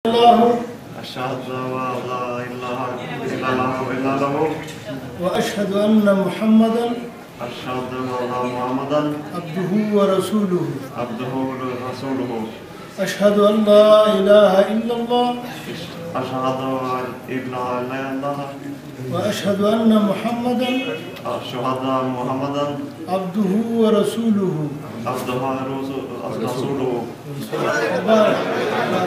الله أشهد أن لا إله إلا الله وإلا له وأشهد أن محمدا أشهد أن محمدا عبده ورسوله عبده ورسوله أشهد أن لا إله إلا الله أشهد أن لا إله إلا الله وأشهد أن محمدا أشهد أن محمدا عبده ورسوله عبده ورسوله Gracias.